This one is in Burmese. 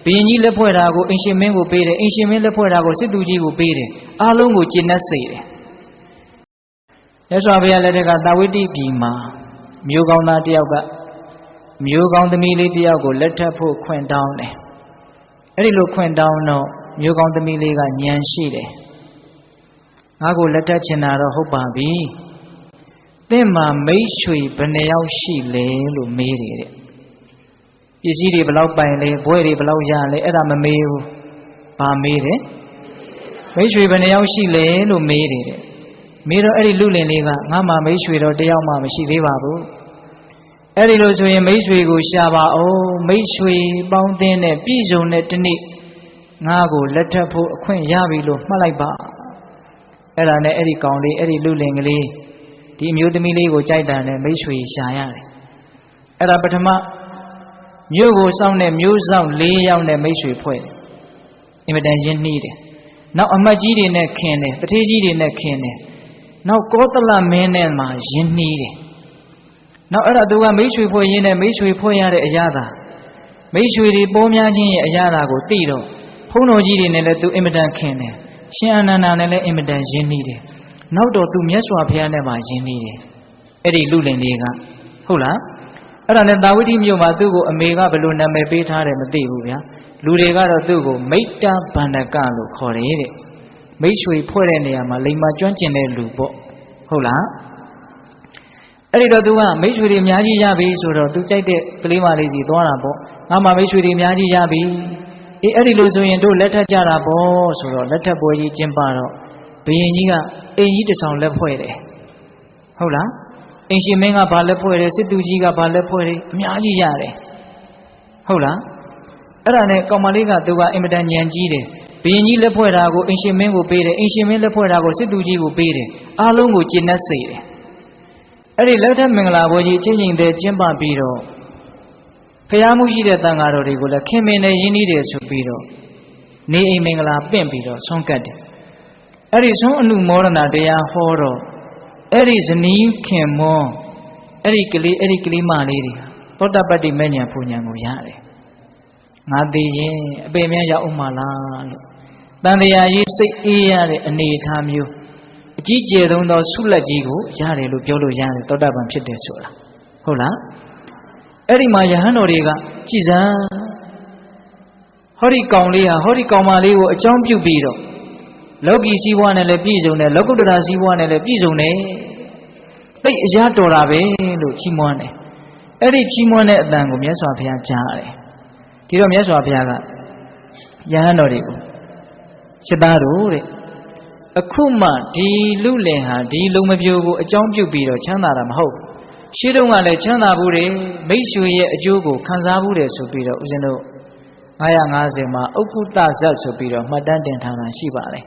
ဘုရင်ကြီးလက်ဖွဲ့တာကိုအင်ရှင်မင်းကိုပေးတယ်အင်ရှင်မင်းလက်ဖွဲ့တာကိုစစ်သူကြီးကိုပေးတယ်အားလုံးကိုကျင့်တတ်စေတယ်မြတ်စွာဘုရားလက်ထက်ကတာဝတိပြည်မှာမျိုးကောင်းသားတယောက်ကမျိုးကောင်းသမီးလေးတယောက်ကိုလက်ထပ်ဖို့ခွင့်တောင်းတယ်အဲ့ဒီလိုခွင့်တောင်းတော့မျိုးကောင်းသမီးလေးကဉာဏ်ရှိတယ်ငါကိုလက်ထပ်ချင်တာတော့ဟုတ်ပါပြီသင်မှာမိတ်ဆွေဘယ်နှယောက်ရှိလဲလို့မေးတယ်တဲ့ပစ္စည်းတွေဘယ်လောက်ပိုင်လဲဘွဲတွေဘယ်လောက်ရလဲအဲ့ဒါမမေးဘူးဘာမေးတယ်မိတ်ဆွေဘယ်နှယောက်ရှိလဲလို့မေးတယ်တဲ့မေးတော့အဲ့ဒီလူလင်လေးကငါမှမိတ်ဆွေတော့တယောက်မှမရှိသေးပါဘူးအဲ့ဒီလိုဆိုရင်မိတ်ဆွေကိုရှာပါအောင်မိတ်ဆွေပေါင်းသင်းတဲ့ပြည်စုံတဲ့တနေ့ငါကိုလက်ထပ်ဖို့အခွင့်ရပြီလို့မှတ်လိုက်ပါအဲ့ဒါနဲ့အဲ့ဒီကောင်လေးအဲ့ဒီလူလင်ကလေးဒီအမျိုးသမီးလေးကိုကြိုက်တာနဲ့မိတ်ဆွေရှာရတယ်အဲ့ဒါပထမမြို့ကိုစောင့်တဲ့မျိုးစောင့်၄ယောက်နဲ့မိတ်ဆွေဖွဲ့တယ်အင်မတန်ရင်းနှီးတယ်နောက်အမတ်ကြီးတွေနဲ့ခင်တယ်တထေးကြီးတွေနဲ့ခင်တယ်နောက်ကောသလမင်းနဲ့မှရင်းနှီးတယ်နောက်အဲ့ဒါသူကမိတ်ဆွေဖွဲ့ရင်းနဲ့မိတ်ဆွေဖွဲ့ရတဲ့အရာသာမိတ်ဆွေတွေပေါများခြင်းရဲ့အရာသာကိုသိတော့ဘုန်းတော်ကြီးတွေနဲ့လည်းသူအင်မတန်ခင်တယ်ရှင်အနန္ဒာနဲ့လည်းအင်မတန်ရင်းနှီးတယ်နောက်တော့သူမြတ်စွာဘုရားနဲ့မှရင်းနှီးတယ်အဲ့ဒီလူလင်လေးကဟုတ်လားအဲ့ဒါနဲ့တာဝတိမြို့မှာသူ့ကိုအမေကဘယ်လိုနာမည်ပေးထားတယ်မသိဘူးဗျာလူတွေကတော့သူ့ကိုမိတ္တဗန္ဒကလို့ခေါ်တယ်တဲ့မိတ်ဆွေဖွဲ့တဲ့နေရာမှာလိမ္မာကျွမ်းကျင်တဲ့လူပေါ့ဟုတ်လားအဲ့ဒီတော့သူကမိတ်ဆွေတွေအများကြီးရပြီဆိုတော့သူကြိုက်တဲ့ကလေးမလေးစီသွားတာပေါ့ငါမှမိတ်ဆွေတွေအများကြီးရပြီအေးအဲ့ဒီလိုဆိုရင်တို့လက်ထပ်ကြတာပေါ့ဆိုတော့လက်ထပ်ပွဲကြီးကျင်းပတော့ဘုရင်ကြီးကအိမ်ကြီးတစ်ဆောင်လက်ဖွဲ့တယ်ဟုတ်လားအင်ရှင်မင်းကဘာလက်ဖွဲ့တယ်စစ်သူကြီးကဘာလက်ဖွဲ့တယ်အများကြီးရတယ်ဟုတ်လားအဲ့ဒါနဲ့ကောင်မလေးကသူကအင်မတန်ဉာဏ်ကြီးတယ်ဘုရင်ကြီးလက်ဖွဲ့တာကိုအင်ရှင်မင်းကိုပေးတယ်အင်ရှင်မင်းလက်ဖွဲ့တာကိုစစ်သူကြီးကိုပေးတယ်အားလုံးကိုကျင့်တတ်စေတယ်အဲ့ဒီလက်ထက်မင်္ဂလာပွဲကြီးချင်းချင်းတဲ့ကျင်းပပြီးတော့ဖျားမှုရှိတဲ့တန်ဃာတော်တွေကိုလည်းခင်မင်နဲ့ရင်းနှီးတယ်ဆိုပြီးတော့နေအိမ်မင်္ဂလာပင့်ပြီးတော့ဆုံးကတ်တယ်အဲ့ဒီဆုံးအနုမောဒနာတရားဟောတော့အဲ့ဒီဇနီးခင်မောအဲ့ဒီကလေးမလေးတွေသောတပတ္တိမဉ္ဇဉ်ပူဉ္ဇဉ်ကိုရတယ်ငါသိရင်အပေမြတ်ရောက်ဥမလားလို့တန်တရားကြီးစိတ်အေးရတဲ့အနေအထားမျိုးအကြီးကျယ်ဆုံးသောဆုလက်ကြီးကိုရတယ်လို့ပြောလို့ရတယ်သောတပန်ဖြစ်တယ်ဆိုတာဟုတ်လားအဲ့ဒီမှာယဟန်တော်တွေကကြည်စမ်းဟောဒီကောင်လေးဟာဟောဒီကောင်မလေးကိုအကြောင်းပြုပြီးတော့လောကီစည်းဝါးနဲ့လည်းပြည့်စုံတယ်လောကုတ္တရာစည်းဝါးနဲ့လည်းပြည့်စုံတယ်သိအရာတော်တာပဲလို့ချီးမွမ်းတယ်အဲ့ဒီချီးမွမ်းတဲ့အတန်ကိုမြတ်စွာဘုရားကြားတယ်ဒီတော့မြတ်စွာဘုရားကယဟန်တော်တွေကိုစိတ်သားတို့တဲ့အခုမှဒီလူလင်ဟာဒီလုံမပြိုကိုအကြောင်းပြုပြီးတော့ချမ်းသာတာမဟုတ်ရှင်းတုန်းကလည်းချမ်းသာဘူးတယ်မိတ်ဆွေရဲ့အကျိုးကိုခံစားဘူးတယ်ဆိုပြီးတော့ဦးဇင်းတို့950မှာဥက္ကုတဇတ်ဆိုပြီးတော့မှတ်တမ်းတင်ထားတာရှိပါတယ်